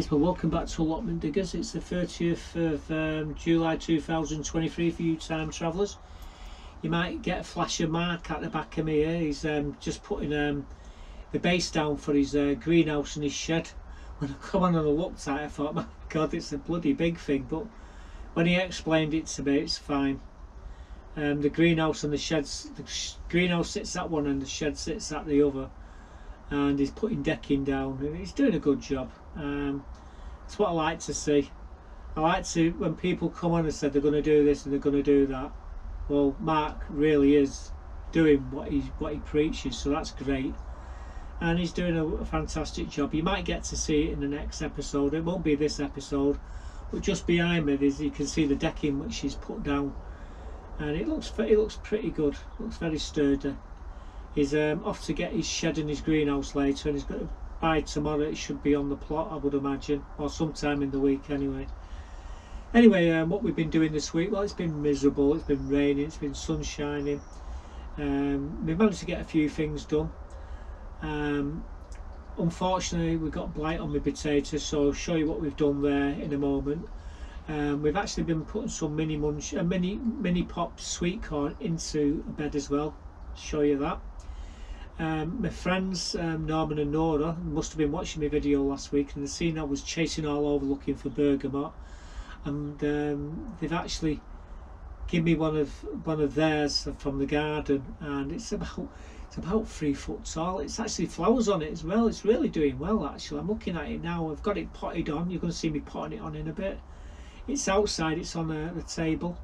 guys, well, welcome back to Allotment Diggers. It's the 30th of July 2023 for you time travellers. You might get a flash of Mark at the back of me here. He's just putting the base down for his greenhouse and his shed. When I come on and I looked at it, I thought, my God, it's a bloody big thing, but when he explained it to me, it's fine. The greenhouse and the sheds, the greenhouse sits at one and the shed sits at the other, and he's putting decking down and he's doing a good job. That's what I like to see. I like to, when people come on and say they're going to do this and they're going to do that, well, Mark really is doing what he preaches, so that's great, and he's doing a fantastic job. You might get to see it in the next episode. It won't be this episode, but just behind me you can see the decking which he's put down, and it looks pretty good. It looks very sturdy. He's off to get his shed and his greenhouse later, and he's got to, by tomorrow it should be on the plot, I would imagine, or sometime in the week anyway. What we've been doing this week, well, it's been miserable. It's been raining, it's been sun shining. We've managed to get a few things done. Unfortunately, we got blight on my potatoes, so I'll show you what we've done there in a moment. We've actually been putting some mini pop sweetcorn into a bed as well. Show you that. My friends Norman and Nora must have been watching my video last week, and they've seen I was chasing all over looking for bergamot, and they've actually given me one of theirs from the garden, and it's about 3 foot tall. It's actually flowers on it as well. It's really doing well, actually. I'm looking at it now. I've got it potted on. You're going to see me potting it on in a bit. It's outside. It's on the table,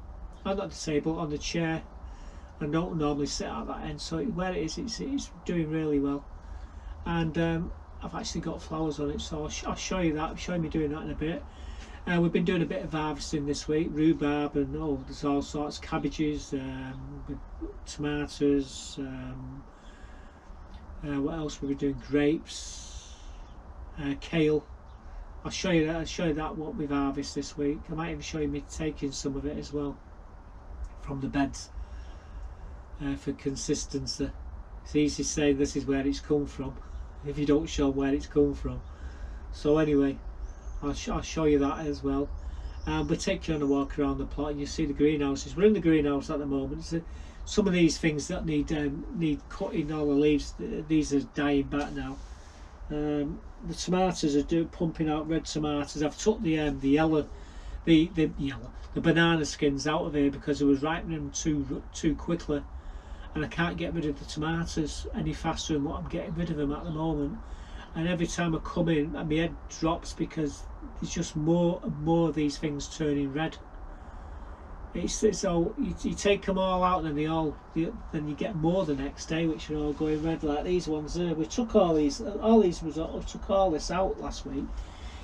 not the table, on the chair. I don't normally sit at that end, so where it is, it's doing really well, and I've actually got flowers on it, so I'll show you that. I'm showing me doing that in a bit. We've been doing a bit of harvesting this week, rhubarb and there's all sorts, cabbages, tomatoes, what else were we doing, grapes, kale. I'll show you that what we've harvested this week. I might even show you me taking some of it as well from the beds. For consistency. It's easy to say this is where it's come from if you don't show where it's come from. So anyway, I'll show you that as well. We'll take you on a walk around the plot, and you see the greenhouses. We're in the greenhouse at the moment. Some of these things that need cutting, all the leaves, these are dying back now. The tomatoes are pumping out red tomatoes. I've took the banana skins out of here because it was ripening them too quickly, and I can't get rid of the tomatoes any faster than what I'm getting rid of them at the moment. And every time I come in, my head drops because there's just more and more of these things turning red. It's all, you take them all out, and then you get more the next day, which are all going red, like these ones there. We took we took all this out last week.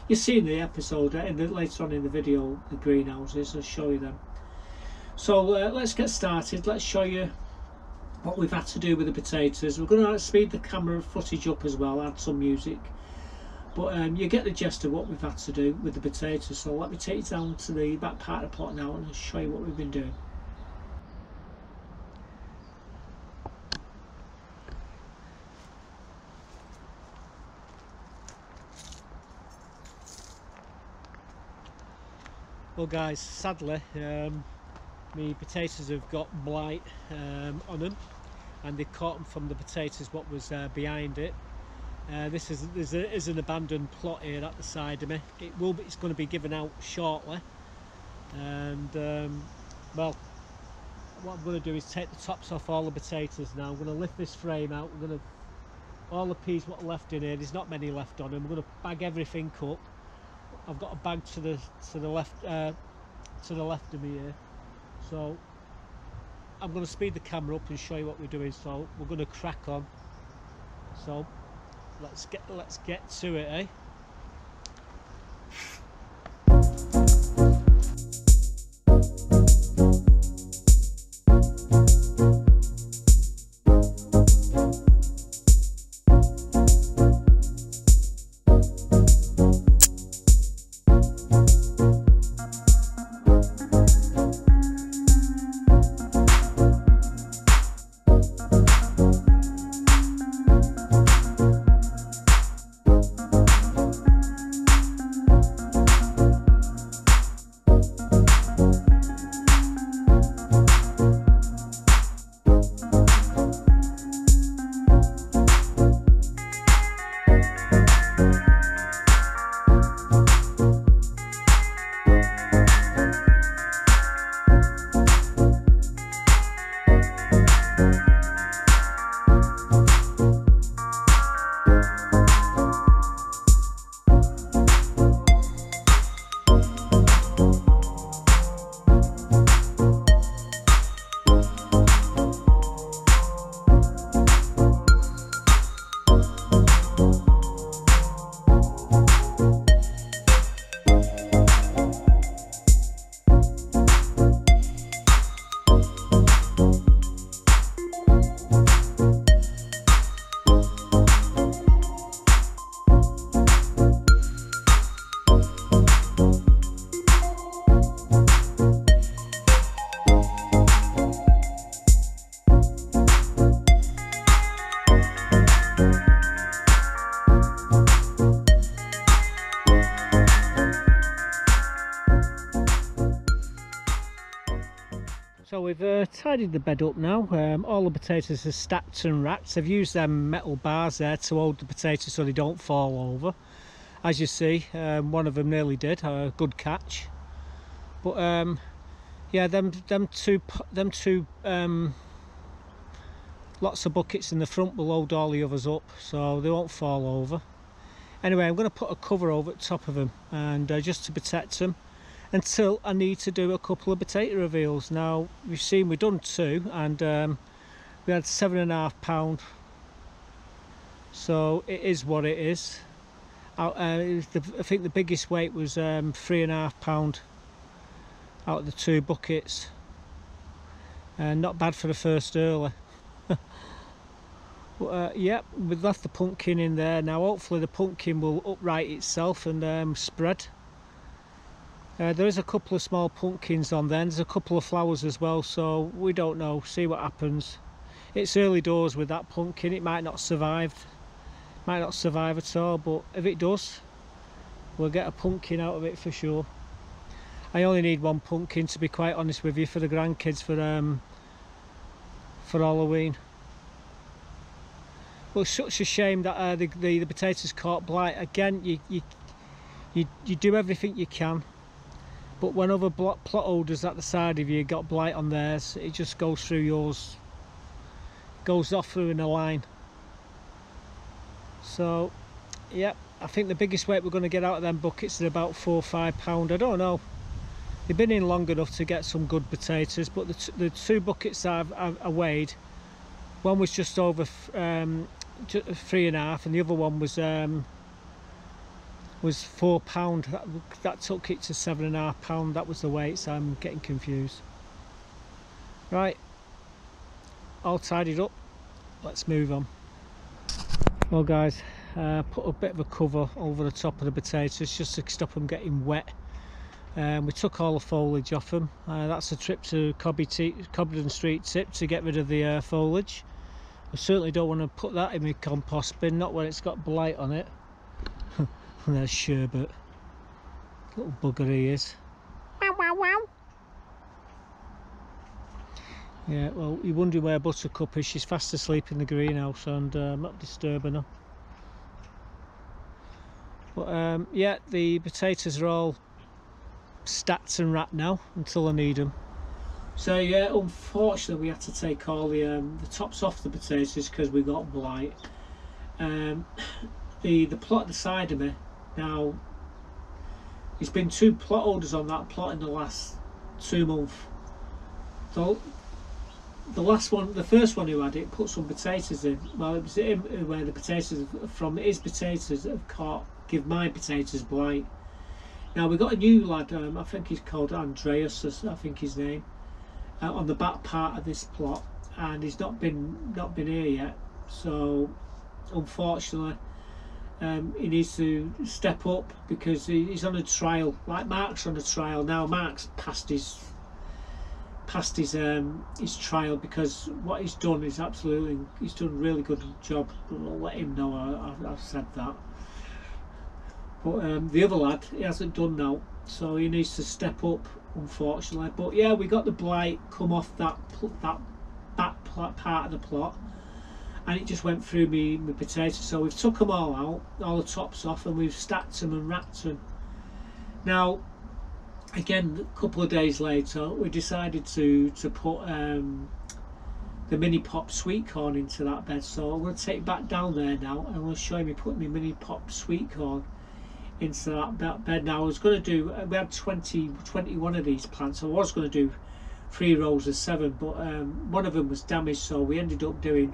You see in the episode, later on in the video, the greenhouses. I'll show you them. So let's get started. Let's show you what we've had to do with the potatoes. We're going to speed the camera footage up as well, add some music, but you get the gist of what we've had to do with the potatoes. So let me take you down to the back part of the plot now and I'll show you what we've been doing. Well guys, sadly my potatoes have got blight on them, and they caught them from the potatoes what was behind it. This is an abandoned plot here at the side of me. It's going to be given out shortly, and well, what I'm going to do is take the tops off all the potatoes now. I'm going to lift this frame out. We're going to, all the peas what are left in here, there's not many left on them. We're going to bag everything up. I've got a bag to the left of me here, so I'm going to speed the camera up and show you what we're doing. So we're going to crack on. So let's get to it, eh? So we've tidied the bed up now. All the potatoes are stacked and racked. I've used them metal bars there to hold the potatoes so they don't fall over. As you see, one of them nearly did. A good catch. But yeah, them two lots of buckets in the front will hold all the others up, so they won't fall over. Anyway, I'm going to put a cover over the top of them, and just to protect them until I need to do a couple of potato reveals. Now, we've seen we've done 2, and we had 7.5 £, so it is what it is. I think the biggest weight was 3.5 £. Out of the 2 buckets, and not bad for the first early. But yeah, we've left the pumpkin in there now. Hopefully the pumpkin will upright itself and spread. There is a couple of small pumpkins on there, and there's a couple of flowers as well, so we don't know, see what happens. It's early doors with that pumpkin. It might not survive at all, but if it does, we'll get a pumpkin out of it for sure. I only need 1 pumpkin, to be quite honest with you, for the grandkids for Halloween. Well, it's such a shame that the potatoes caught blight. Again, you do everything you can, but when other plot holders at the side of you got blight on theirs, it just goes through yours, goes off through in a line. So, yeah, I think the biggest weight we're going to get out of them buckets is about 4 or 5 £. I don't know. They've been in long enough to get some good potatoes, but the 2 buckets that I weighed, one was just over 3.5, and the other one was £4. That took it to 7.5 £. That was the weight, so I'm getting confused. Right, all tidied up. Let's move on. Well, guys, put a bit of a cover over the top of the potatoes just to stop them getting wet. We took all the foliage off them. That's a trip to Cobden Street tip to get rid of the foliage. I certainly don't want to put that in my compost bin, not when it's got blight on it. And there's Sherbet. Little bugger he is. Wow, wow, wow. Yeah, well, you're wondering where Buttercup is. She's fast asleep in the greenhouse, and I'm not disturbing her. But yeah, the potatoes are all stacked and wrapped now until I need them. So yeah, unfortunately we had to take all the tops off the potatoes because we got blight. The plot at the side of me now, there's been 2 plot holders on that plot in the last 2 months. So the last one, the first one who had it, put some potatoes in. Well, it was him where the potatoes from his potatoes have caught, give my potatoes blight. Now we got a new lad, I think he's called Andreas, I think his name, on the back part of this plot, and he's not been here yet. So unfortunately, he needs to step up because he's on a trial. Like Mark's on a trial now. Mark's passed his trial because what he's done is he's done a really good job. I'll let him know I've said that. But the other lad, he hasn't done now, so he needs to step up, unfortunately. But yeah, we got the blight come off that back part of the plot, and it just went through me potatoes. So we've took them all out, all the tops off, and we've stacked them and wrapped them. Now, again, a couple of days later, we decided to put the Mini Pop Sweetcorn into that bed. So I'm going to take it back down there now, and I'm going to show you me putting my Mini Pop Sweetcorn into that bed. Now I was going to do, we had 21 of these plants. I was going to do 3 rows of 7, but one of them was damaged, so we ended up doing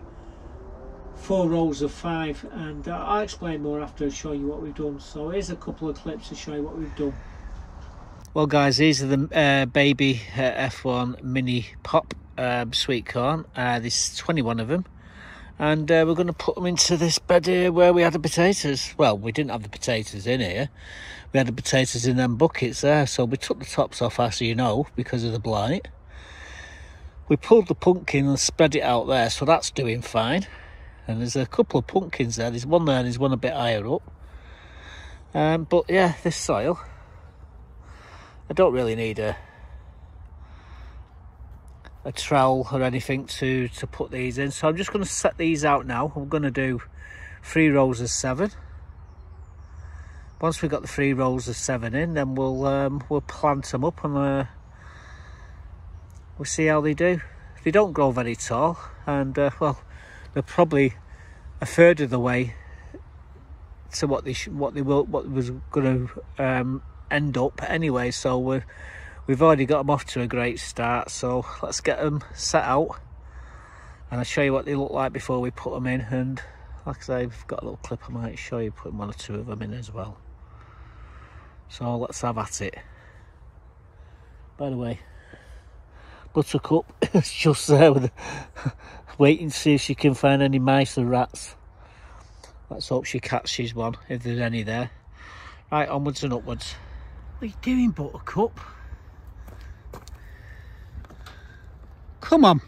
4 rows of 5, and I'll explain more after I show you what we've done. So here's a couple of clips to show you what we've done. Well, guys, these are the baby F1 Mini Pop Sweetcorn. There's 21 of them. And we're going to put them into this bed here where we had the potatoes. Well, we didn't have the potatoes in here. We had the potatoes in them buckets there. So we took the tops off, as you know, because of the blight. We pulled the pumpkin and spread it out there, so that's doing fine. And there's a couple of pumpkins there. There's one there and there's one a bit higher up. But yeah, this soil, I don't really need a a trowel or anything to put these in. So I'm just going to set these out now. I'm going to do 3 rows of 7. Once we've got the 3 rows of 7 in, then we'll plant them up and we'll see how they do. They don't grow very tall, and well, they're probably a third of the way to what was going to end up anyway. So we've already got them off to a great start. So let's get them set out, and I'll show you what they look like before we put them in. And like I say, I've got a little clip I might show you, putting 1 or 2 of them in as well. So let's have at it. By the way, Buttercup is just there with waiting to see if she can find any mice or rats. Let's hope she catches one, if there's any there. Right, onwards and upwards. What are you doing, Buttercup? Come on.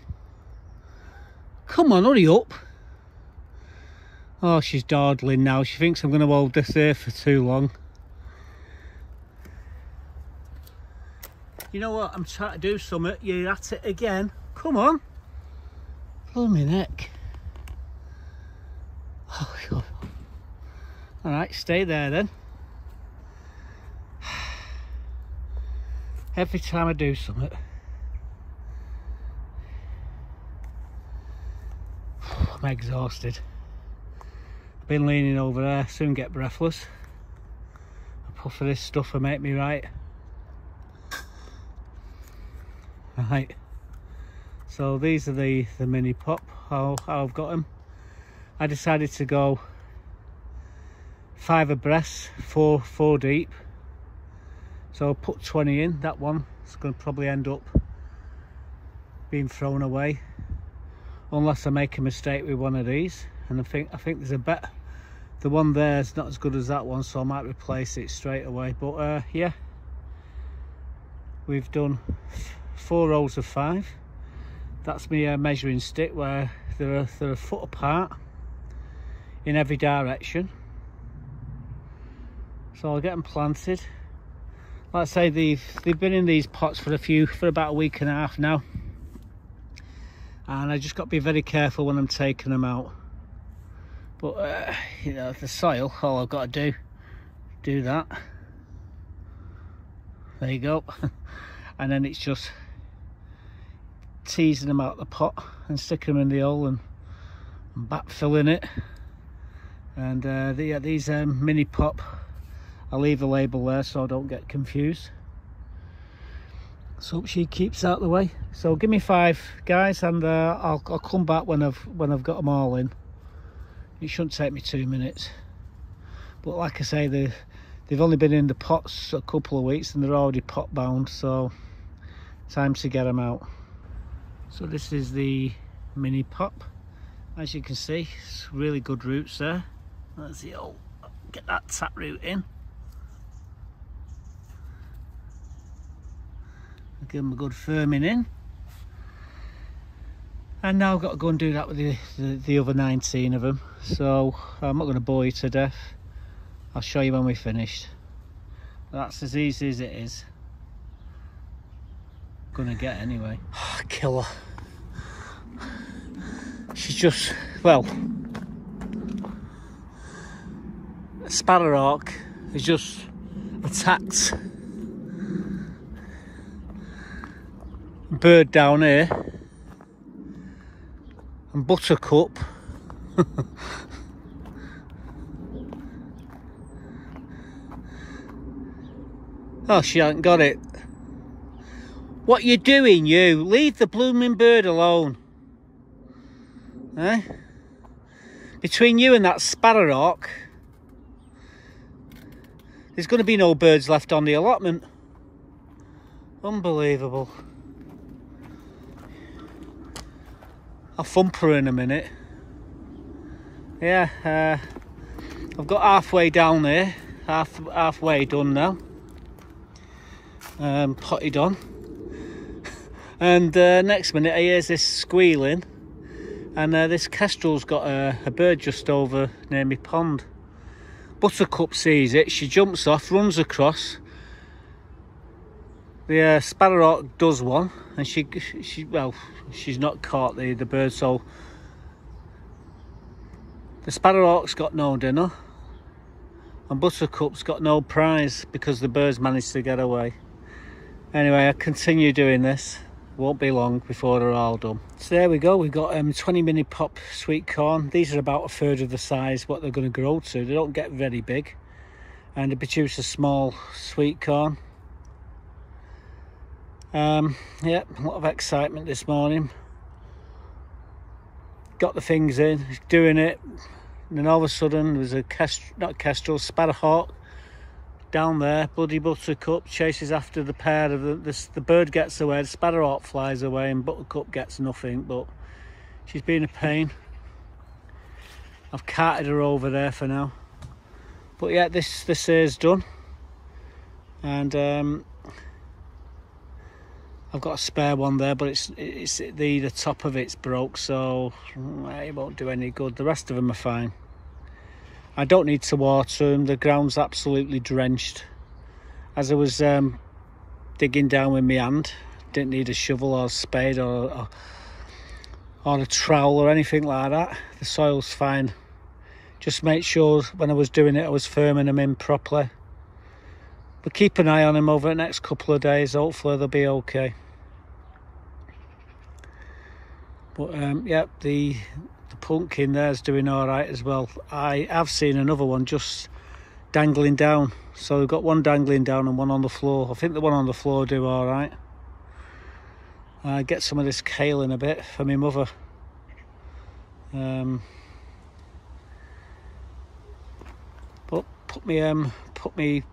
Come on, hurry up. Oh, she's dawdling now. She thinks I'm going to hold this here for too long. You know what? I'm trying to do something. You're at it again. Come on. Blow me neck. Oh, God. All right, stay there then. Every time I do something, I'm exhausted. I've been leaning over there, soon get breathless. A puff of this stuff will make me right. Right, so these are the Mini Pop, how I've got them. I decided to go 5 abreast, 4 deep. So I'll put 20 in. That one is going to probably end up being thrown away, unless I make a mistake with one of these. And I think there's a bet. The one there is not as good as that one, so I might replace it straight away. But yeah, we've done 4 rows of 5. That's my measuring stick, where they're a foot apart in every direction. So I'll get them planted. Like I say, they've been in these pots for about a week and a half now, and I just got to be very careful when I'm taking them out. But you know, the soil, all I've got to do that. There you go. And then it's just teasing them out of the pot and sticking them in the hole and backfilling it. And these Mini Pop, I'll leave the label there so I don't get confused. So she keeps out of the way. So give me 5, guys, and I'll come back when I've got them all in. It shouldn't take me 2 minutes. But like I say, they've only been in the pots a couple of weeks and they're already pot bound, so time to get them out. So this is the Mini Pop. As you can see, it's really good roots there. Let's see, oh, get that tap root in. Give them a good firming in. And now I've got to go and do that with the other 19 of them. So I'm not going to bore you to death. I'll show you when we're finished. That's as easy as it is. Gonna get anyway. Killer. She's just, well, a sparrowhawk has just attacked a bird down here, and Buttercup oh, she hasn't got it. What you doing, you? Leave the blooming bird alone. Eh? Between you and that sparrowhawk, there's going to be no birds left on the allotment. Unbelievable. I'll thump her in a minute. Yeah, I've got halfway down there, halfway done now. Potted on. And next minute I hear this squealing, and this kestrel's got a bird just over near my pond. Buttercup sees it, she jumps off, runs across, The sparrowhawk does one, and well, she's not caught the bird, so the sparrowhawk's got no dinner, and Buttercup's got no prize because the birds managed to get away. Anyway, I continue doing this. Won't be long before they're all done. So there we go. We've got 20 Mini Pop Sweetcorn. These are about a third of the size what they're going to grow to. They don't get very big, and they produce a small sweet corn. Yeah, a lot of excitement this morning. Got the things in, doing it, and then all of a sudden there was a sparrowhawk down there. Bloody Buttercup chases after the pair of the bird gets away, the sparrowhawk flies away, and Buttercup gets nothing, but she's been a pain. I've carted her over there for now. But yeah, this is done, and I've got a spare one there, but it's the top of it's broke, so it won't do any good. The rest of them are fine. I don't need to water them. The ground's absolutely drenched. As I was digging down with my hand, didn't need a shovel or a spade or a trowel or anything like that. The soil's fine. Just make sure when I was doing it I was firming them in properly. But keep an eye on them over the next couple of days. Hopefully they'll be okay. But yeah, the pumpkin there's doing all right as well. I have seen another one just dangling down. So we've got one dangling down and one on the floor. I think the one on the floor do all right. Get some of this kale in a bit for my mother. But put me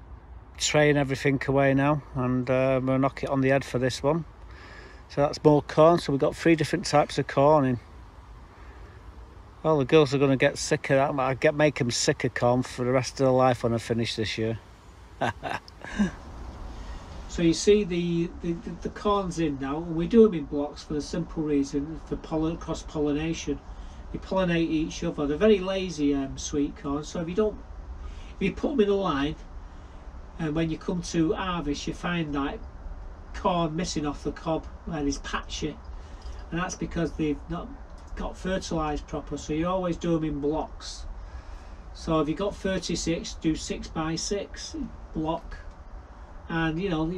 tray and everything away now, and we'll knock it on the head for this one. So that's more corn. So we've got 3 different types of corn in. Well, the girls are going to get sick of that. Make them sick of corn for the rest of their life when I finish this year. So you see the corn's in now, and we do them in blocks for the simple reason for cross pollination. They pollinate each other. They're very lazy sweet corn. So if you put them in a line, and when you come to harvest, you find that corn missing off the cob where it's patchy, and that's because they've not got fertilised proper. So you always do them in blocks. So if you've got 36, do 6 by 6 block, and you know,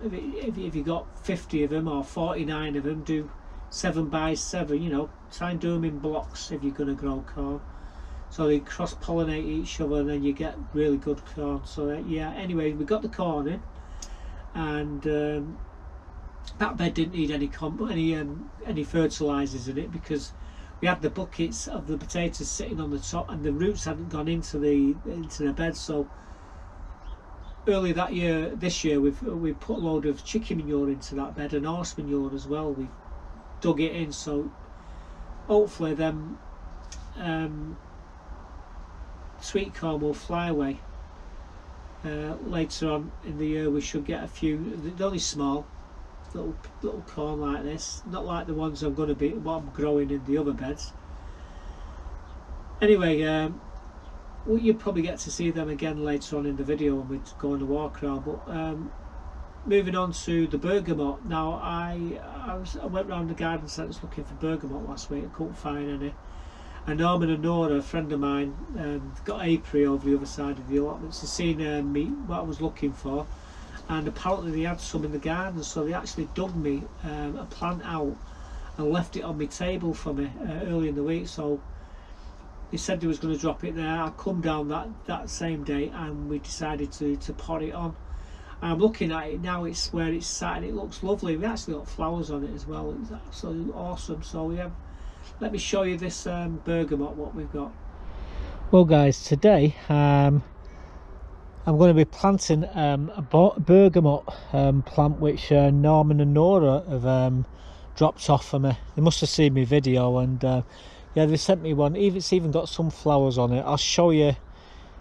if you got 50 of them or 49 of them, do 7 by 7. You know, try and do them in blocks if you're going to grow corn, so they cross-pollinate each other, and then you get really good corn. So yeah, anyway, we got the corn in, and that bed didn't need any fertilizers in it, because we had the buckets of the potatoes sitting on the top, and the roots hadn't gone into the bed. So early this year we put a load of chicken manure into that bed, and horse manure as well. We dug it in, so hopefully them sweet corn will fly away. Later on in the year we should get a few. They're only small little corn like this, not like the ones I'm growing in the other beds. Anyway, you'll probably get to see them again later on in the video when we go on a walk around. But moving on to the bergamot. Now I went round the garden centres looking for bergamot last week. I couldn't find any. And Norman and Nora, a friend of mine, got apiary over the other side of the allotments. They've seen me what I was looking for, and apparently they had some in the garden, so they actually dug me a plant out and left it on my table for me early in the week. So they said they was going to drop it there. I come down that same day, and we decided to pot it on. I'm looking at it now. It's where it's sat, and it looks lovely. We actually got flowers on it as well. It's absolutely awesome. So we have. Let me show you this bergamot, what we've got. Well guys, today I'm going to be planting a bergamot plant which Norman and Nora have dropped off for me. They must have seen my video, and yeah, they sent me one. It's even got some flowers on it. I'll show you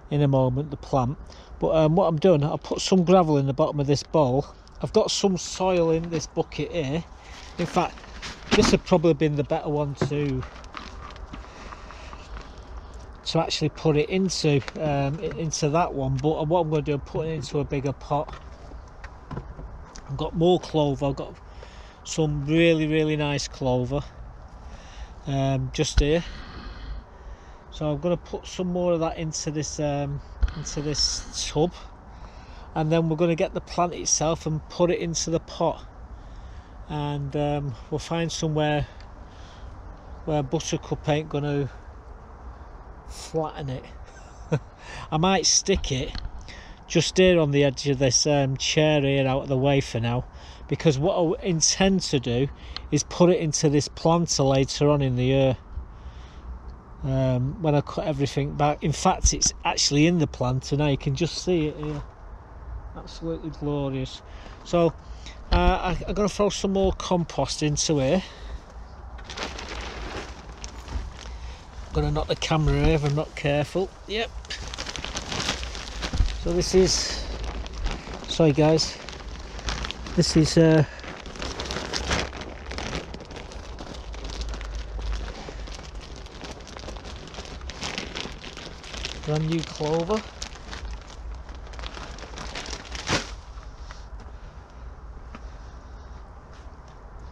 in a moment the plant. But what I'm doing, I'll put some gravel in the bottom of this bowl. I've got some soil in this bucket here. In fact, this would probably been the better one to actually put it into that one. But what I'm going to do, I'm putting it into a bigger pot. I've got more clover. I've got some really nice clover just here. So I'm going to put some more of that into this tub, and then we're going to get the plant itself and put it into the pot, and we'll find somewhere where Buttercup ain't going to flatten it. I might stick it just here on the edge of this chair here out of the way for now, because what I intend to do is put it into this planter later on in the year, when I cut everything back. In fact, it's actually in the planter now, you can just see it here. Absolutely glorious. So I'm going to throw some more compost into here. I'm going to knock the camera here if I'm not careful. Yep. So this is, sorry guys, this is brand new clover.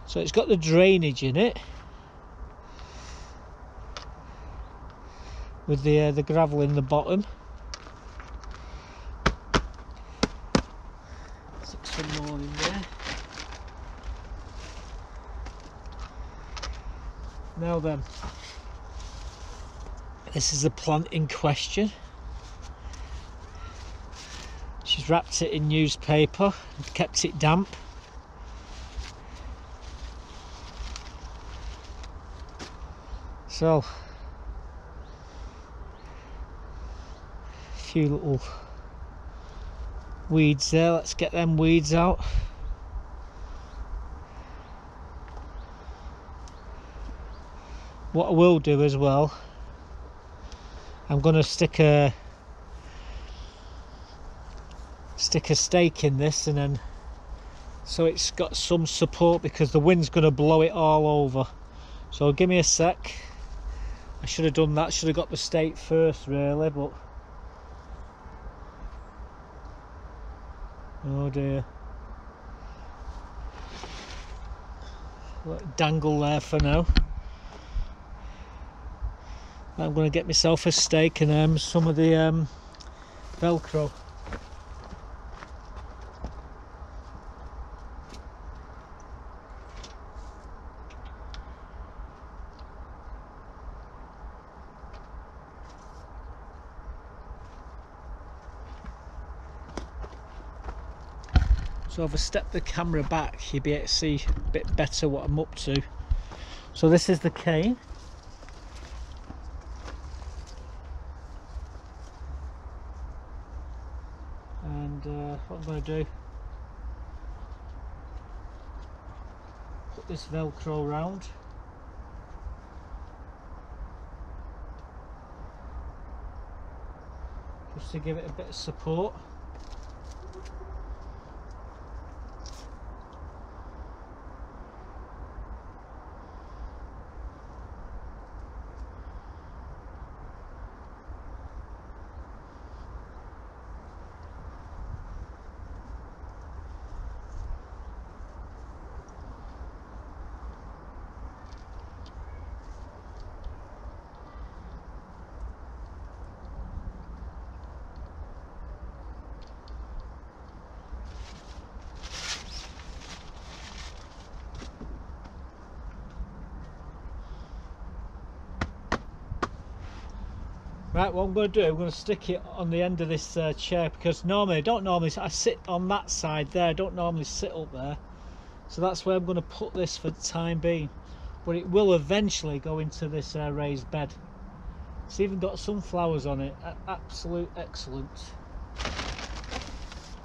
So it's got the drainage in it with the gravel in the bottom. Stick some more in there. Now then, this is the plant in question. She's wrapped it in newspaper and kept it damp. So, a few little weeds there. Let's get them weeds out. What I will do as well, I'm going to stick a stake in this, and then so it's got some support, because the wind's going to blow it all over. So give me a sec. I should have done that, should have got the stake first really, but oh dear. Let it dangle there for now. I'm going to get myself a stake and some of the Velcro. So if I step the camera back, you'll be able to see a bit better what I'm up to. So this is the cane. And what I'm going to do, put this Velcro round. Just to give it a bit of support. Right, what I'm going to do, I'm going to stick it on the end of this chair, because I sit on that side there, I don't normally sit up there. So that's where I'm going to put this for the time being. But it will eventually go into this raised bed. It's even got some flowers on it. Absolute excellent.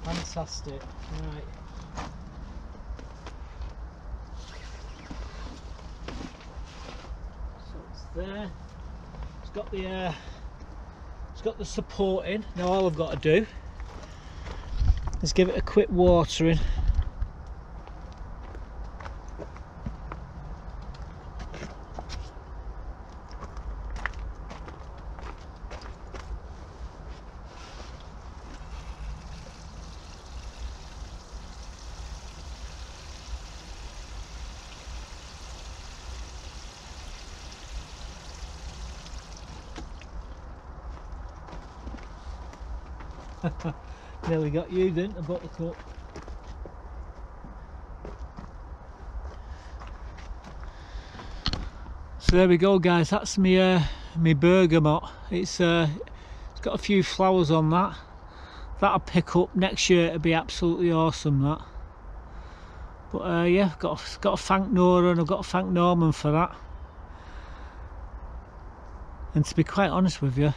Fantastic. Right. So it's there. It's got the support in. Now all I've got to do is give it a quick watering. Nearly got you, didn't I, Buttercup? So there we go, guys. That's me bergamot. It's got a few flowers on that. That'll pick up next year. It'll be absolutely awesome, that. But yeah, got to thank Nora, and I've got to thank Norman for that. And to be quite honest with you,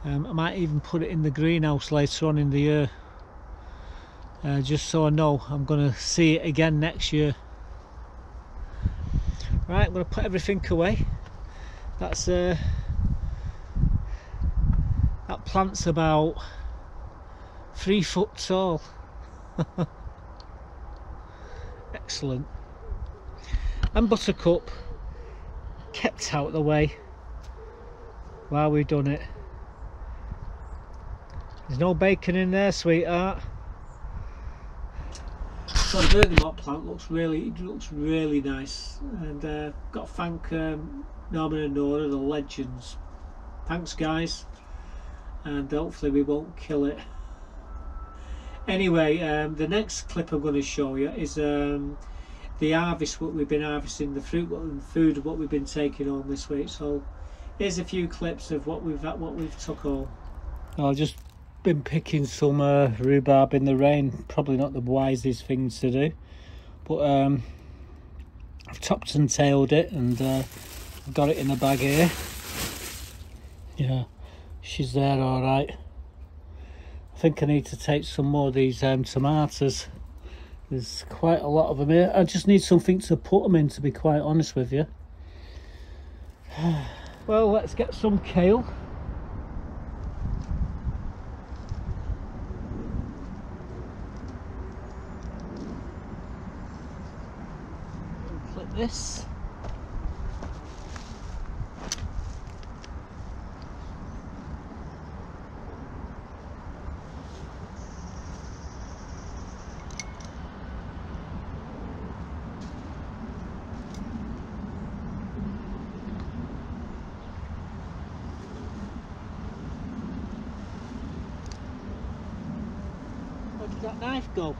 I might even put it in the greenhouse later on in the year, just so I know I'm going to see it again next year. Right, I'm going to put everything away. That's that plant's about 3 foot tall. Excellent. And Buttercup kept out of the way while we've done it. There's no bacon in there, sweetheart. So the bergamot plant looks really nice, and got to thank Norman and Nora, the legends. Thanks, guys, and hopefully we won't kill it. Anyway, the next clip I'm going to show you is the harvest, what we've been harvesting, the fruit and food, what we've been taking home this week. So here's a few clips of what we've took home. I've just been picking some rhubarb in the rain. Probably not the wisest thing to do, but I've topped and tailed it, and I've got it in a bag here. Yeah, she's there all right. I think I need to take some more of these tomatoes. There's quite a lot of them here. I just need something to put them in, to be quite honest with you. Well, let's get some kale. Clip this. Where did that knife go?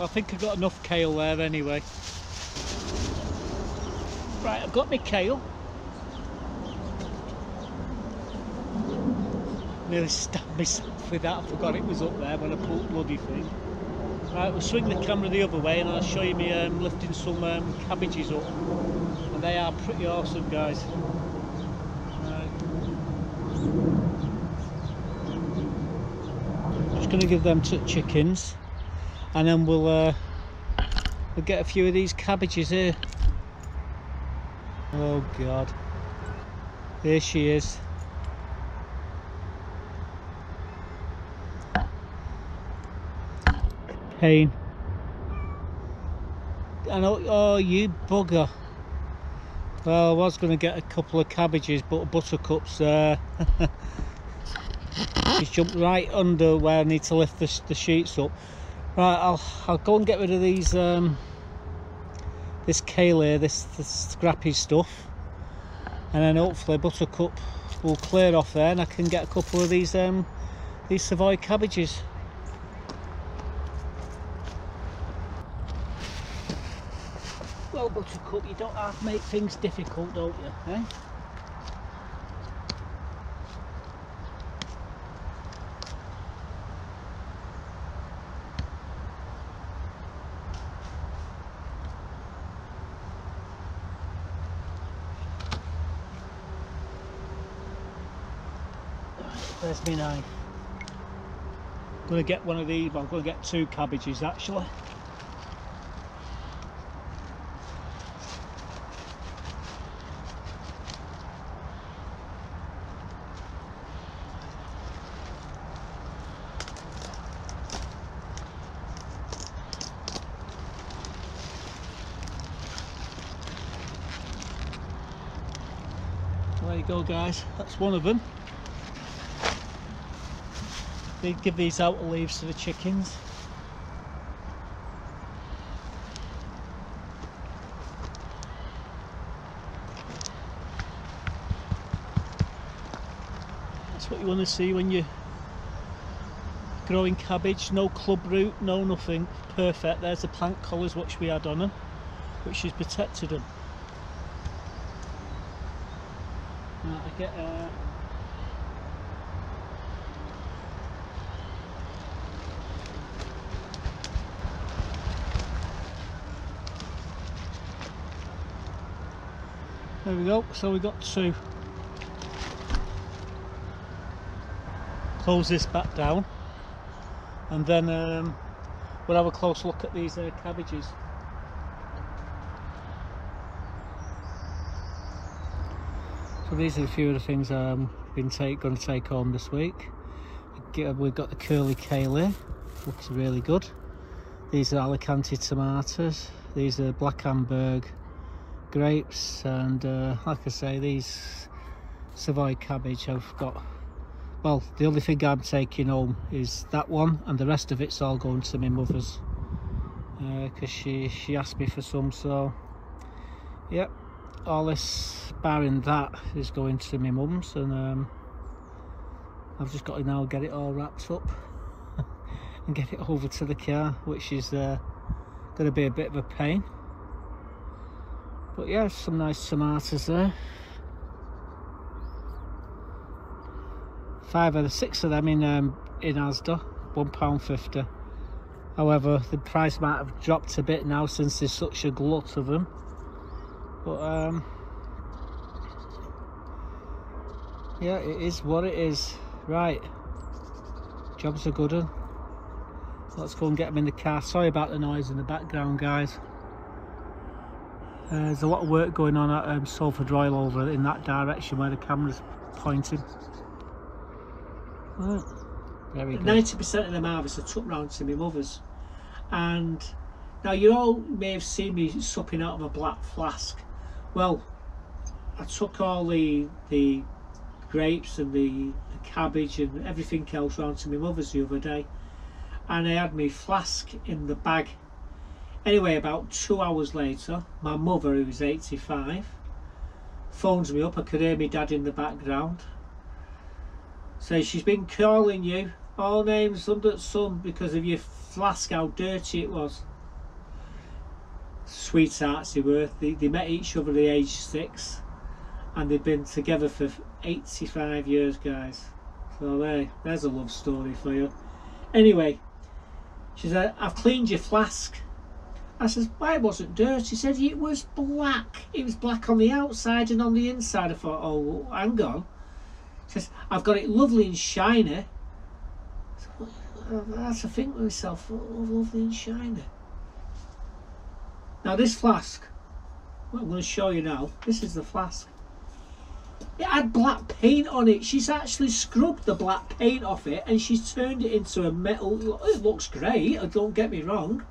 I think I've got enough kale there anyway. Right, I've got my kale. Nearly stabbed myself with that. I forgot it was up there when I pulled the bloody thing. Right, we'll swing the camera the other way and I'll show you me lifting some cabbages up. And they are pretty awesome, guys. Right. Just going to give them to chickens. And then we'll get a few of these cabbages here. Oh God, here she is. Pain. I know. Oh, you bugger. Well, I was going to get a couple of cabbages, but Buttercup's she's jumped right under where I need to lift the sheets up. Right, I'll go and get rid of these this kale here, this scrappy stuff, and then hopefully Buttercup will clear off there, and I can get a couple of these Savoy cabbages. Well, Buttercup, you don't have to make things difficult, don't you? Eh? There's me knife. I'm going to get one of these, well, I'm going to get 2 cabbages actually. There you go guys, that's one of them. They give these outer leaves to the chickens. That's what you want to see when you're growing cabbage. No club root, no nothing. Perfect. There's the plant collars which we had on them, which has protected them. Now I get there we go, so we got 2. Close this back down and then we'll have a close look at these cabbages. So these are a few of the things I'm going to take home this week. We've got the curly kale here, looks really good. These are Alicante tomatoes, these are black Hamburg grapes, and like I say, these Savoy cabbage I've got. Well, the only thing I'm taking home is that one, and the rest of it's all going to my mother's because she asked me for some. So yep, all this barring that is going to my mum's, and I've just got to now get it all wrapped up and get it over to the car, which is going to be a bit of a pain. But yeah, some nice tomatoes there. 6 of them in Asda, £1.50. However, the price might have dropped a bit now since there's such a glut of them. But yeah, it is what it is. Right, job's a good one. Let's go and get them in the car. Sorry about the noise in the background, guys. There's a lot of work going on at Salford Royal over in that direction where the camera's pointing. Right. Very good. 90% of them harvests are took round to my mother's, and now you all may have seen me supping out of a black flask. Well, I took all the grapes and the cabbage and everything else round to my mother's the other day, and I had my flask in the bag. Anyway, about 2 hours later, my mother, who's 85, phones me up. I could hear my dad in the background. Says she's been calling you, all names under the sun, because of your flask, how dirty it was. Sweethearts they were. They met each other at the age 6, and they've been together for 85 years, guys. So there's a love story for you. Anyway, she said, I've cleaned your flask. I says, why, it wasn't dirty? She said, it was black. It was black on the outside and on the inside. I thought, oh, hang on. She says, I've got it lovely and shiny. I had to think to myself, oh, lovely and shiny. Now this flask, what I'm going to show you now, this is the flask. It had black paint on it. She's actually scrubbed the black paint off it and she's turned it into a metal. It looks great, don't get me wrong.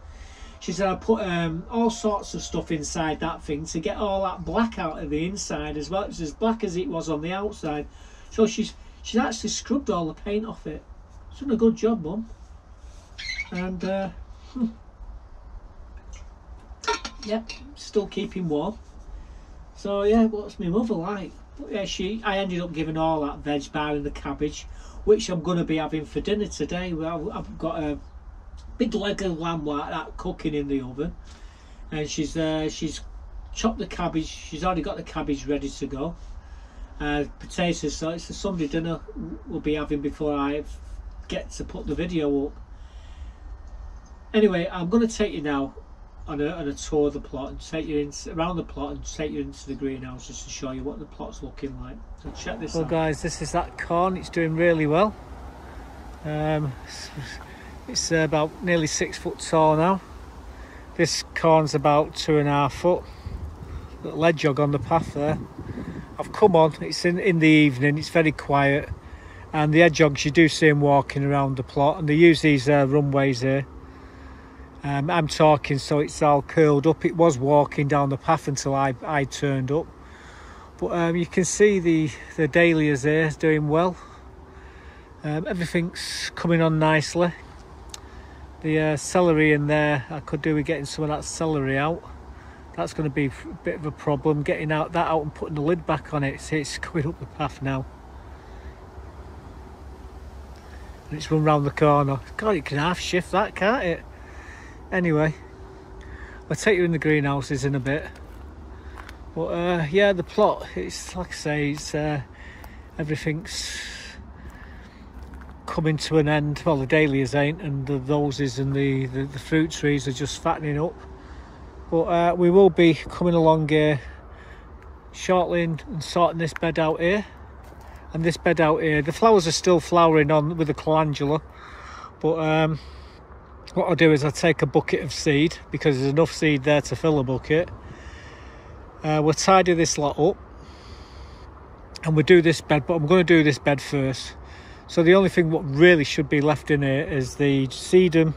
She said I put all sorts of stuff inside that thing to get all that black out of the inside as well. It was as black as it was on the outside. So she's actually scrubbed all the paint off it. She's done a good job, Mum. And yep, still keeping warm. So yeah, what's my mother like? But yeah, I ended up giving all that veg bar and the cabbage, which I'm going to be having for dinner today. Well, I've got a big leg of lamb like that cooking in the oven, and she's chopped the cabbage. She's already got the cabbage ready to go. Potatoes, so it's a Sunday dinner we'll be having before I get to put the video up. Anyway, I'm going to take you now on a tour of the plot and take you around the plot and take you into the greenhouse just to show you what the plot's looking like. So check this out. Well guys, this is that corn. It's doing really well. It's about nearly 6 foot tall now. This corn's about 2.5 foot. Little hedgehog on the path there. I've come on, it's in the evening, it's very quiet, and the hedgehogs, you do see them walking around the plot, and they use these runways here. I'm talking, so it's all curled up. It was walking down the path until I turned up, but you can see the dahlias there doing well. Everything's coming on nicely. The celery in there, I could do with getting some of that celery out. That's going to be a bit of a problem, getting that out and putting the lid back on it. It's coming up the path now. And it's run round the corner. God, it can half shift that, can't it? Anyway, I'll take you in the greenhouses in a bit. But yeah, the plot, it's like I say, it's everything's coming to an end. Well, the dahlias ain't, and the roses and the fruit trees are just fattening up. But we will be coming along here shortly and sorting this bed out here. And this bed out here, the flowers are still flowering on with the calendula. But what I'll do is I'll take a bucket of seed, because there's enough seed there to fill a bucket. We'll tidy this lot up. And we'll do this bed, but I'm going to do this bed first. So the only thing what really should be left in here is the sedum.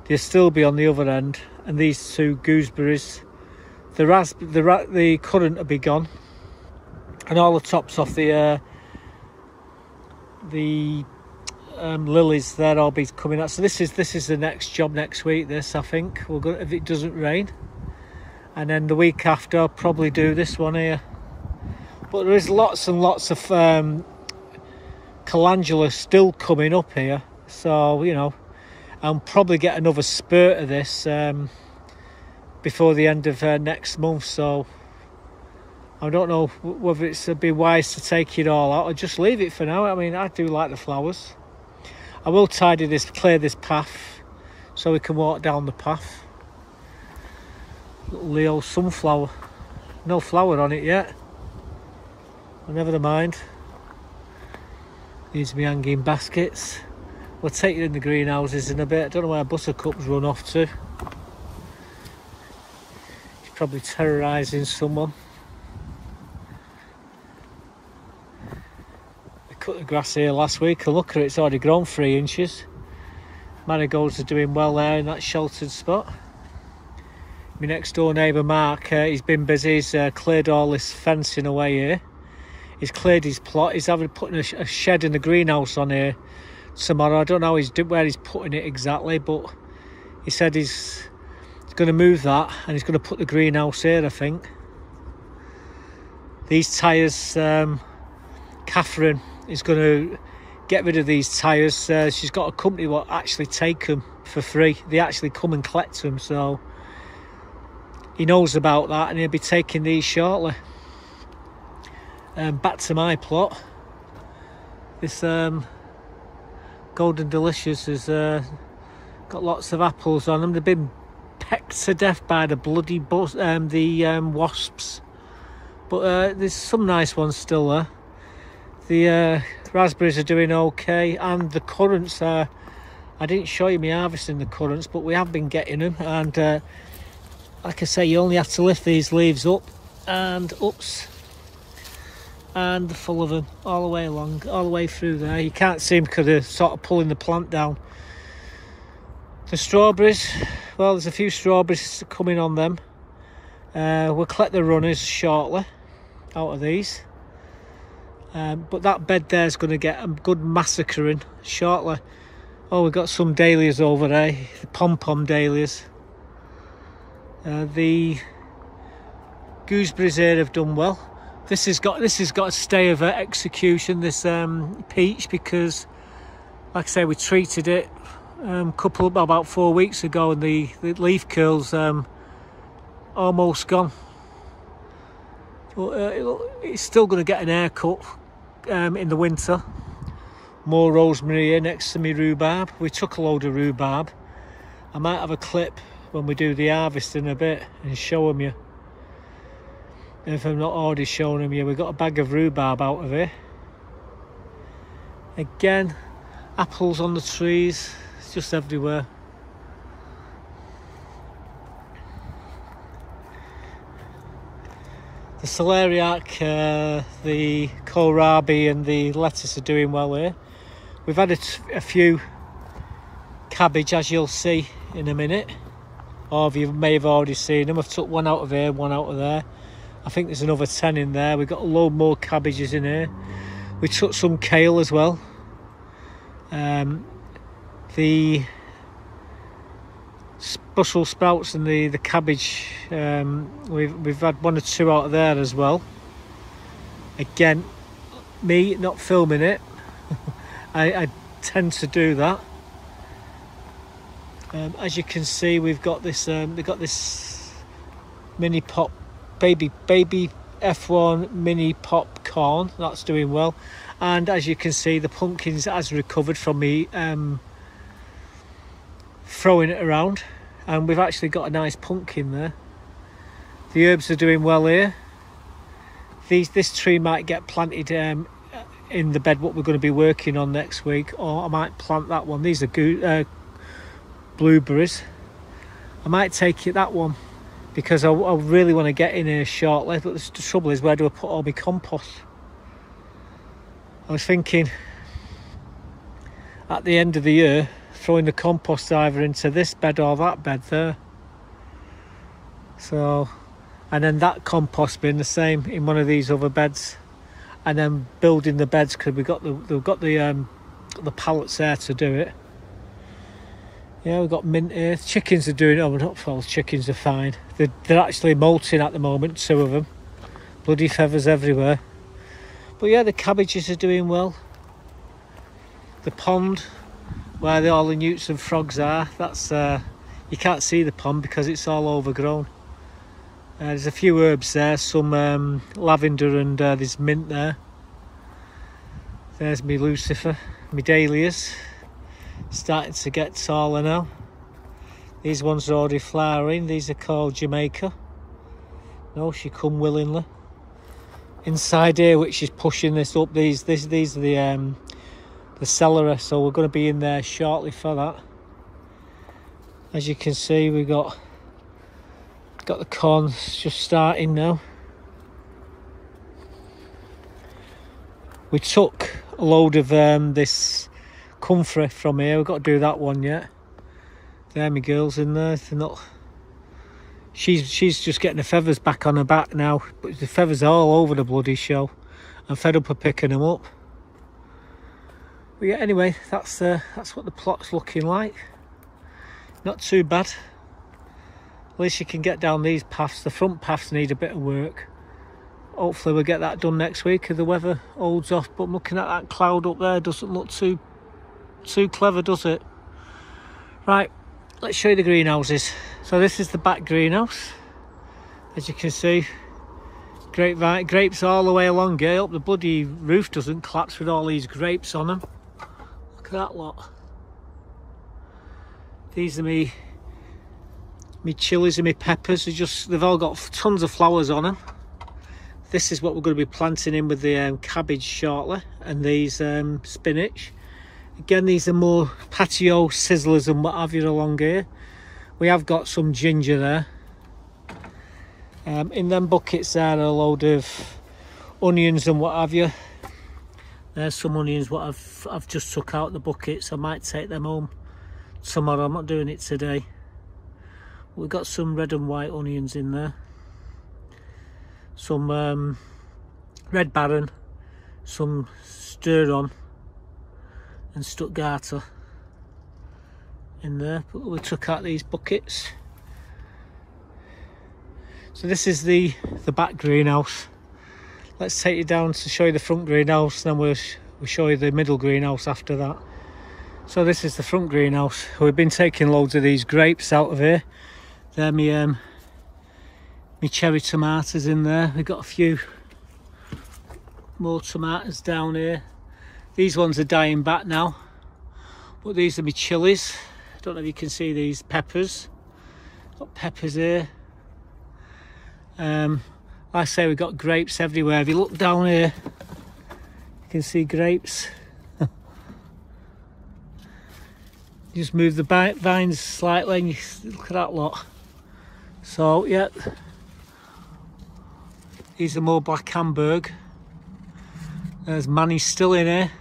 They'll still be on the other end, and these two gooseberries. The currant will be gone, and all the tops off the lilies, they'll all be coming out. So this is the next job next week. This, I think we're going, if it doesn't rain, and then the week after I'll probably do this one here. But there is lots and lots of calendula still coming up here, so you know. I'll probably get another spurt of this before the end of next month, so I don't know whether it's be wise to take it all out or just leave it for now. I mean, I do like the flowers. I will tidy this, clear this path so we can walk down the path. Little Leo sunflower, no flower on it yet, but never mind. These are my hanging baskets. We'll take you in the greenhouses in a bit. I don't know where Buttercup's run off to. He's probably terrorising someone. I cut the grass here last week. Look at it, it's already grown 3 inches. Marigolds are doing well there in that sheltered spot. My next door neighbour Mark, he's been busy. He's cleared all this fencing away here. He's cleared his plot. He's putting a shed in the greenhouse on here tomorrow. I don't know where he's putting it exactly, but he said he's going to move that and he's going to put the greenhouse here, I think. These tyres, Catherine is going to get rid of these tyres. She's got a company that actually take them for free. They actually come and collect them, so he knows about that and he'll be taking these shortly. Back to my plot. This Golden Delicious has got lots of apples on them. They've been pecked to death by the bloody wasps, but there's some nice ones still there. The raspberries are doing okay, and the currants are. I didn't show you me harvesting the currants, but we have been getting them, and like I say, you only have to lift these leaves up and ups, and they're full of them all the way along, all the way through there. You can't see them because they're sort of pulling the plant down. The strawberries, well, there's a few strawberries coming on them. We'll collect the runners shortly out of these. But that bed there is going to get a good massacring shortly. Oh, we've got some dahlias over there, the pom-pom dahlias. The gooseberries here have done well. This has got a stay of execution, this peach, because like I say, we treated it about 4 weeks ago, and the leaf curl's almost gone. But it's still going to get an haircut in the winter. More rosemary here next to me rhubarb. We took a load of rhubarb. I might have a clip when we do the harvesting a bit and show them you. If I'm not already showing them you, we've got a bag of rhubarb out of here. Again, apples on the trees, it's just everywhere. The celeriac, the kohlrabi and the lettuce are doing well here. We've had a few cabbage, as you'll see in a minute, or you may have already seen them. I've took one out of here, one out of there. I think there's another 10 in there. We've got a load more cabbages in here. We took some kale as well. The Brussels sprouts and the cabbage, we've had 1 or 2 out of there as well. Again, me not filming it, I tend to do that. As you can see, we've got this Mini Pop baby F1 Mini Popcorn, that's doing well. And as you can see, the pumpkins has recovered from me throwing it around, and we've actually got a nice pumpkin there. The herbs are doing well here. This tree might get planted in the bed what we're going to be working on next week, or I might plant that one. These are blueberries. I might take it that one because I really want to get in here shortly, but the trouble is, where do I put all my compost? I was thinking at the end of the year throwing the compost either into this bed or that bed there. So, and then that compost bin the same in one of these other beds, and then building the beds because we've got the pallets there to do it. Yeah, we've got mint here. Chickens are doing it. Oh, not false. Chickens are fine. They're actually molting at the moment, 2 of them. Bloody feathers everywhere. But yeah, the cabbages are doing well. The pond where all the newts and frogs are, that's you can't see the pond because it's all overgrown. There's a few herbs there, some lavender, and there's mint there. There's me lucifer, me dahlias. Starting to get taller now. These ones are already flowering. These are called Jamaica. No, she come willingly. Inside here, which is pushing this up, these are the celery, so we're going to be in there shortly for that. As you can see, we got the corn just starting now. We took a load of this comfrey from here. We've got to do that one yet. There, my girl's in there. They're not. She's just getting the feathers back on her back now, but the feathers are all over the bloody show. I'm fed up of picking them up. But yeah, anyway, that's what the plot's looking like. Not too bad. At least you can get down these paths. The front paths need a bit of work. Hopefully we'll get that done next week if the weather holds off. But looking at that cloud up there doesn't look too clever, does it? Right, let's show you the greenhouses. So this is the back greenhouse. As you can see, grapes all the way along here. Hope the bloody roof doesn't collapse with all these grapes on them. Look at that lot. These are me chilies and me peppers. They've all got tons of flowers on them. This is what we're going to be planting in with the cabbage shortly, and these spinach. Again, these are more patio sizzlers and what have you along here. We have got some ginger there. In them buckets there are a load of onions and what have you. There's some onions what I've just took out the buckets. I might take them home tomorrow. I'm not doing it today. We've got some red and white onions in there. Some Red Baron, some Stir-On and Stuttgarter in there. But we took out these buckets. So this is the back greenhouse. Let's take you down to show you the front greenhouse, then we'll show you the middle greenhouse after that. So this is the front greenhouse. We've been taking loads of these grapes out of here. They're me cherry tomatoes in there. We've got a few more tomatoes down here. These ones are dying back now, but these are my chilies. I don't know if you can see these peppers. Got peppers here. Like I say, we've got grapes everywhere. If you look down here, you can see grapes. You just move the vines slightly and you look at that lot. So yeah, these are more Black Hamburg. There's Manny's still in here.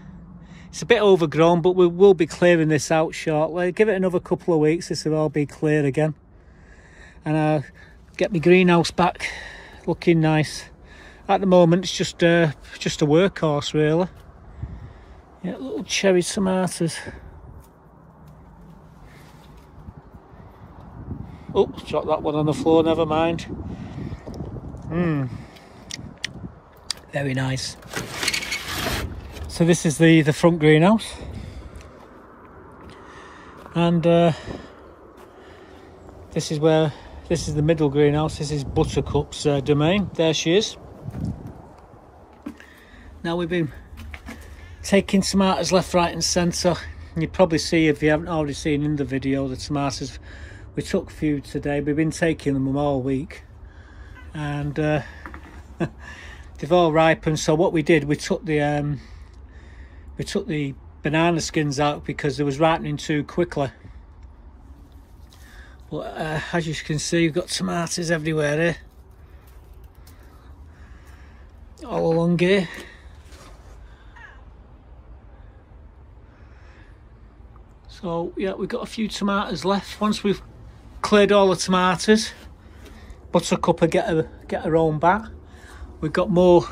It's a bit overgrown, but we will be clearing this out shortly. Give it another couple of weeks, this will all be clear again. And I'll get my greenhouse back looking nice. At the moment, it's just a workhorse, really. Yeah, little cherry tomatoes. Oh, dropped that one on the floor, never mind. Very nice. So this is the front greenhouse. And this is the middle greenhouse. This is Buttercup's domain. There she is. Now we've been taking tomatoes left, right and centre. You probably see, if you haven't already seen in the video, the tomatoes. We took a few today. We've been taking them all week, and they've all ripened. So what we did, we took the banana skins out because they was ripening too quickly. But as you can see, we've got tomatoes everywhere here, all along here. So yeah, we've got a few tomatoes left. Once we've cleared all the tomatoes, Buttercup will get her own bat. We've got more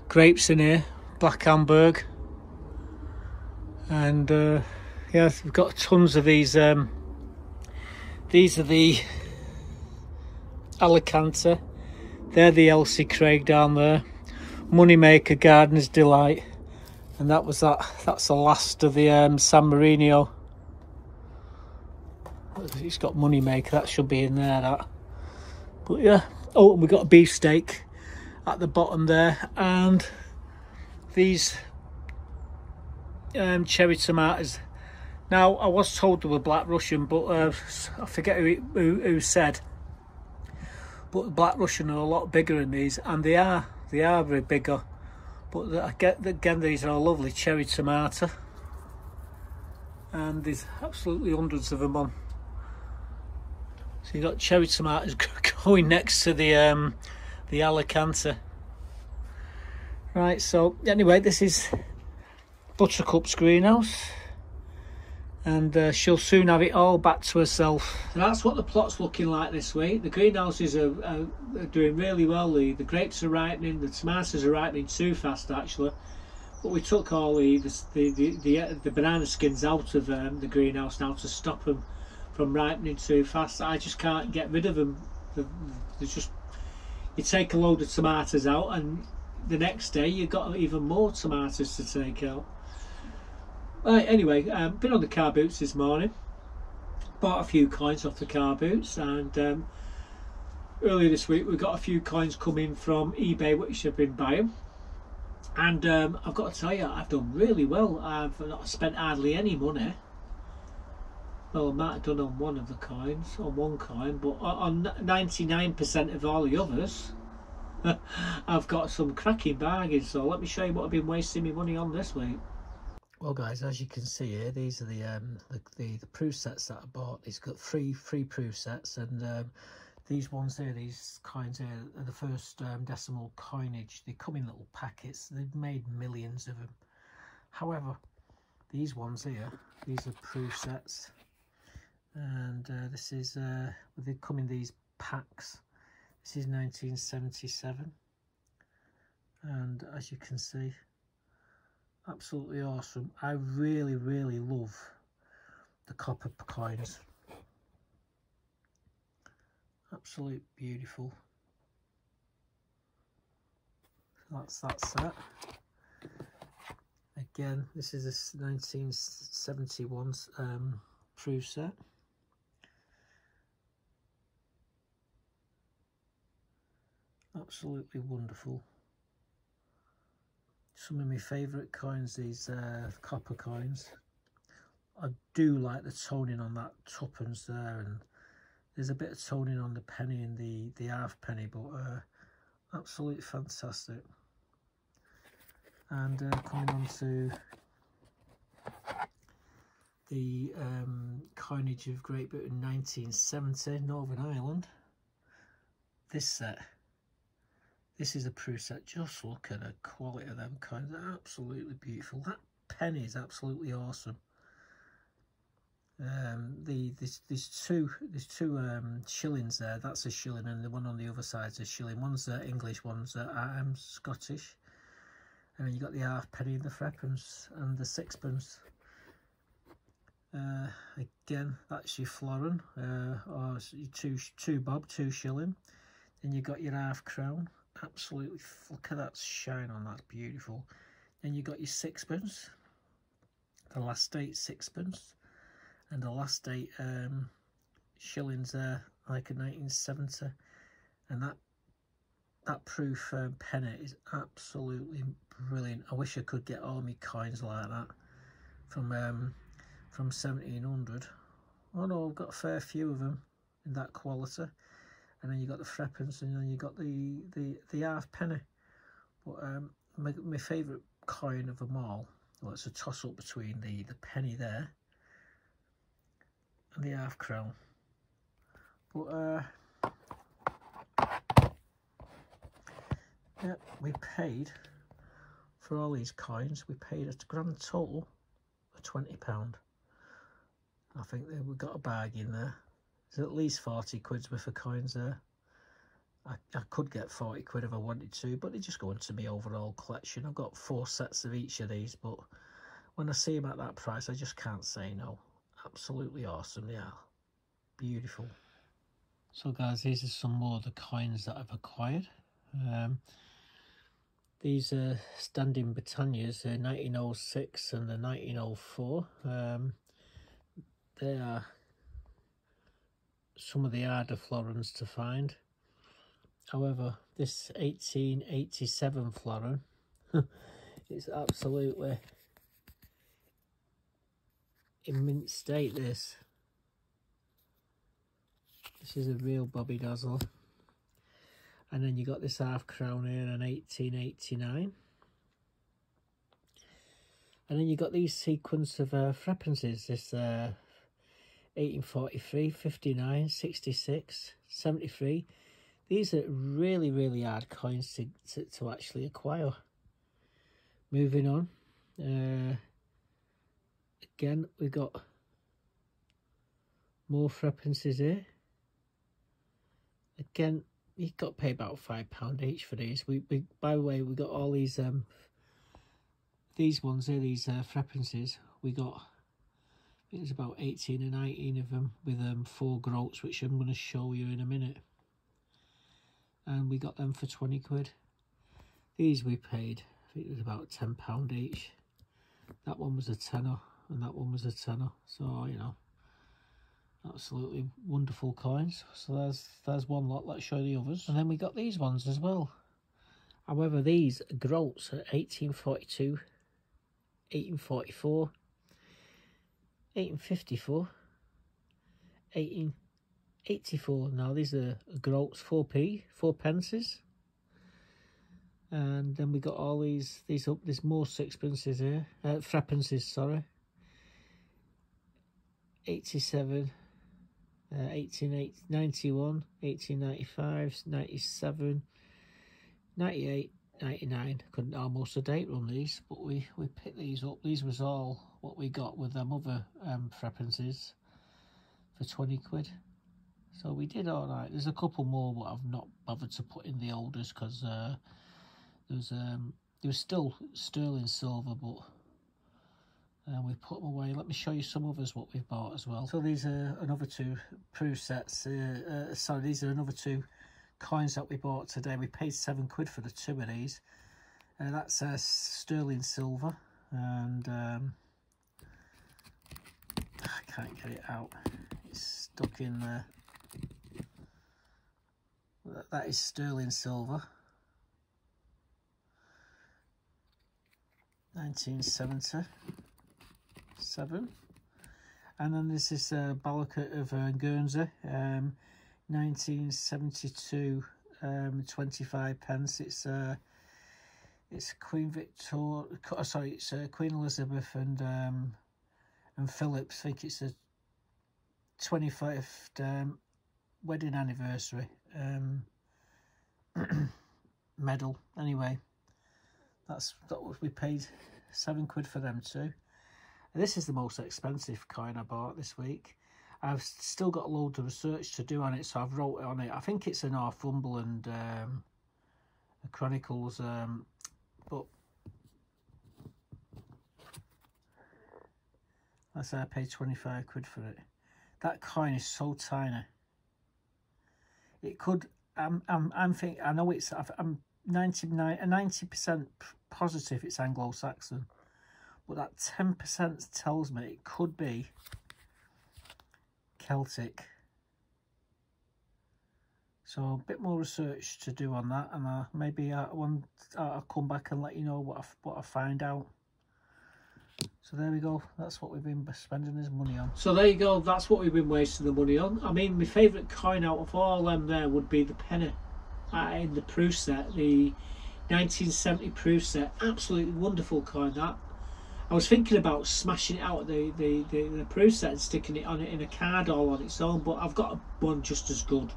grapes in here, Black Hamburg, and yeah, we've got tons of these. These are the Alicante. They're the Elsie Craig down there. Moneymaker, Gardener's Delight, and that's the last of the San Marino. It's got Moneymaker, that should be in there, that. But yeah, oh, and we've got a beefsteak at the bottom there, and these cherry tomatoes. Now, I was told they were Black Russian, but I forget who said. But the Black Russian are a lot bigger than these, and they are very bigger. But again, these are a lovely cherry tomato, and there's absolutely hundreds of them on. So you've got cherry tomatoes going next to the Alicante. Right, so anyway, this is Buttercup's greenhouse, and she'll soon have it all back to herself. So that's what the plot's looking like this week. The greenhouses are doing really well. The grapes are ripening, the tomatoes are ripening too fast actually. But we took all the banana skins out of the greenhouse now to stop them from ripening too fast. I just can't get rid of them. There's just, you take a load of tomatoes out and the next day you've got even more tomatoes to take out. Right, anyway, been on the car boots this morning, bought a few coins off the car boots, and earlier this week we got a few coins coming from eBay which I've been buying, and I've got to tell you, I've done really well. I've not spent hardly any money. Well, I might have done on one of the coins, on one coin, but on 99% of all the others I've got some cracking bargains. So let me show you what I've been wasting my money on this week. Well guys, as you can see here, these are the proof sets that I bought. These got three proof sets, and these ones here, these coins here, are the first decimal coinage. They come in little packets. They've made millions of them. However, these ones here, these are proof sets, and this is they come in these packs. This is 1977, and as you can see, absolutely awesome. I really love the copper coins. Absolutely beautiful. That's that set. Again, this is a 1971 proof set. Absolutely wonderful. Some of my favourite coins, these copper coins. I do like the toning on that tuppence there, and There's a bit of toning on the penny and the half penny, but absolutely fantastic. And coming on to the coinage of Great Britain 1970, Northern Ireland. This set, this is a proof set. Just look at the quality of them coins. They're absolutely beautiful. That penny is absolutely awesome. There's two shillings there. That's a shilling, and the one on the other side is a shilling. One's English, one's Scottish, and then you got the halfpenny and the threepence and the sixpence. Again, that's your florin, or your two bob, 2 shilling. Then you got your half crown. Absolutely, look at that shine on, that's beautiful. Then you got your sixpence, the last date sixpence, and the last date shillings there, like a 1970. And that proof penny is absolutely brilliant. I wish I could get all my coins like that from 1700. Oh no, I've got a fair few of them in that quality. And then you got the threepence, and then you got the half penny. But my favourite coin of them all, well, it's a toss up between the penny there and the half crown. But yeah, we paid for all these coins. We paid a grand total of £20. I think that we got a bargain there. There's at least 40 quid's worth of coins there. I could get 40 quid if I wanted to, but they just go into my overall collection. I've got 4 sets of each of these, but when I see them at that price, I just can't say no. Absolutely awesome, they are. Beautiful. So guys, these are some more of the coins that I've acquired. These are standing Britannias, the 1906 and the 1904. They are some of the harder florins to find. However, this 1887 florin is absolutely in mint state. This is a real Bobby Dazzle. And then you got this half crown here in 1889. And then you got these sequence of threepences, this 1843, 59, 66, 73. These are really, really hard coins to actually acquire. Moving on. Again, we've got more threepences here. Again, you've got to pay about £5 each for these. We by the way, we got all these ones here, these threepences. We got, I think it's about 18 or 19 of them with 4 groats, which I'm going to show you in a minute. And we got them for 20 quid. These we paid, I think it was about £10 each. That one was a tenner, and that one was a tenner. So, you know, absolutely wonderful coins. So there's one lot. Let's show the others. And then we got these ones as well. However, these groats are 1842, 1844, 1854, 1884. Now these are groats, 4p, 4 pences. And then we got all these up. There's more sixpences here, threepences, sorry. 87, 1891, 1895, 97, 98, 99. Couldn't almost a date run these, but we picked these up. These was all what we got with them other threepences for 20 quid. So we did all right. There's a couple more, but I've not bothered to put in the holders because there was still sterling silver, but we put them away. Let me show you some others what we've bought as well. So these are another 2 proof sets. Sorry, these are another 2 coins that we bought today. We paid 7 quid for the 2 of these. That's sterling silver, and I can't get it out. It's stuck in there. That is sterling silver. 1977. And then there's this Ballocate of Guernsey, 1972, 25 pence. It's Queen Victoria, sorry, it's Queen Elizabeth and Philip's. I think it's the 25th wedding anniversary medal. Anyway, that was, we paid £7 for them too. This is the most expensive coin I bought this week. I've still got a load of research to do on it, so I've wrote it on it. I think it's a Northumberland Chronicles, but let's say I paid £25 for it. That coin is so tiny. It could. I'm thinking. I know it's. I'm 90% positive it's Anglo-Saxon, but that 10% tells me it could be Celtic. So a bit more research to do on that, and maybe I'll come back and let you know what I find out. So there we go, that's what we've been spending this money on. So there you go, that's what we've been wasting the money on. I mean, my favourite coin out of all them there would be the penny in the Proof set, the 1970 Proof set. Absolutely wonderful coin, that. I was thinking about smashing it out of the Proof set and sticking it on it in a card all on its own, but I've got one just as good.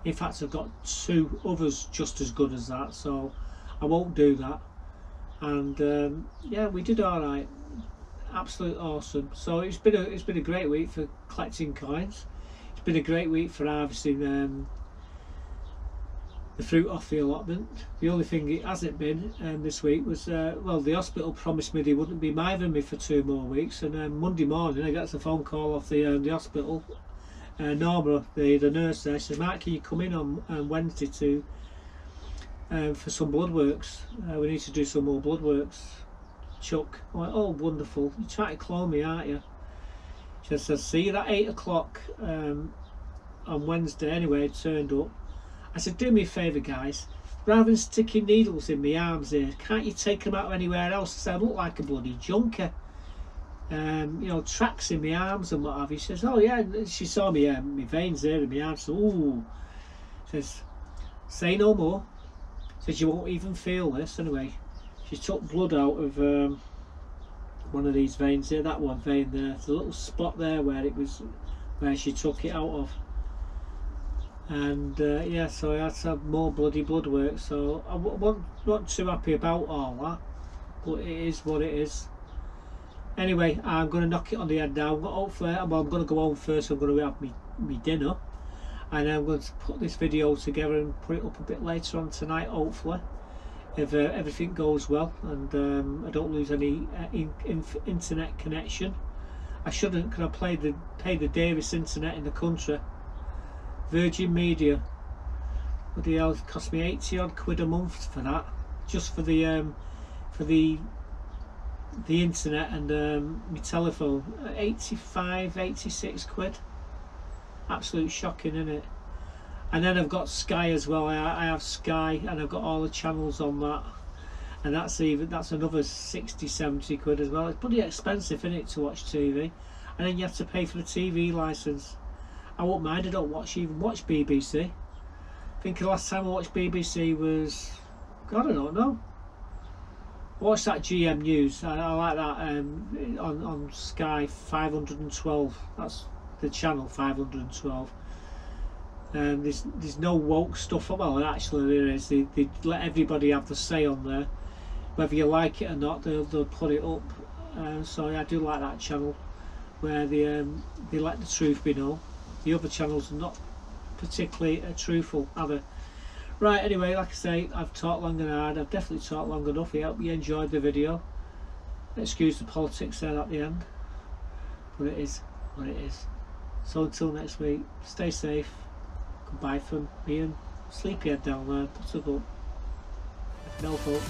In fact, I've got two others just as good as that, so I won't do that. And yeah, we did all right. Absolute awesome. So it's been a great week for collecting coins. It's been a great week for harvesting the fruit off the allotment. The only thing it hasn't been this week was well, the hospital promised me they wouldn't be mithering me for 2 more weeks, and Monday morning I got a phone call off the hospital. Norma, the nurse there, says, "Mark, can you come in on Wednesday to for some blood works? We need to do some more blood works." Chuck, I went, "Oh, wonderful. You're trying to clone me, aren't you?" She says, "See you at 8 o'clock on Wednesday." Anyway, it turned up. I said, "Do me a favour, guys. Rather than sticking needles in my arms here, can't you take them out anywhere else?" I said, "I look like a bloody junkie. You know, tracks in my arms and what have you." She says, "Oh yeah." And she saw me my veins there in my arms. So, ooh. She says, "Say no more." Says, "You won't even feel this." Anyway, she took blood out of one of these veins here, that one vein there. There's a little spot there where she took it out of. And yeah, so I had to have more bloody blood work. So I wasn't too happy about all that, but it is what it is. Anyway, I'm going to knock it on the head now. Hopefully, I'm going to go home first. I'm going to have me dinner, and I'm going to put this video together and put it up a bit later on tonight, hopefully, if everything goes well and I don't lose any internet connection. I shouldn't, because I pay the dearest internet in the country, Virgin Media. Bloody hell, it cost me 80 odd quid a month for that, just for the internet and my telephone. 85, 86 quid. Absolute shocking, isn't it? And then I've got Sky as well. I have Sky, and I've got all the channels on that, and that's another 60, 70 quid as well. It's pretty expensive, isn't it, to watch TV? And then you have to pay for the TV license. I won't mind. I don't even watch BBC. I think the last time I watched BBC was, God, I don't know. I watched that GM News. I like that on Sky 512. That's the channel 512. There's no woke stuff. Well, actually there is. They let everybody have the say on there, whether you like it or not. They'll put it up. So yeah, I do like that channel where they let the truth be known. The other channels are not particularly truthful, are they? Right, anyway, like I say, I've talked long and hard. I've definitely talked long enough. I hope you enjoyed the video. Excuse the politics there at the end, but it is what it is. So until next week, stay safe. Goodbye from me and Sleepyhead down there. Put up. No, folks.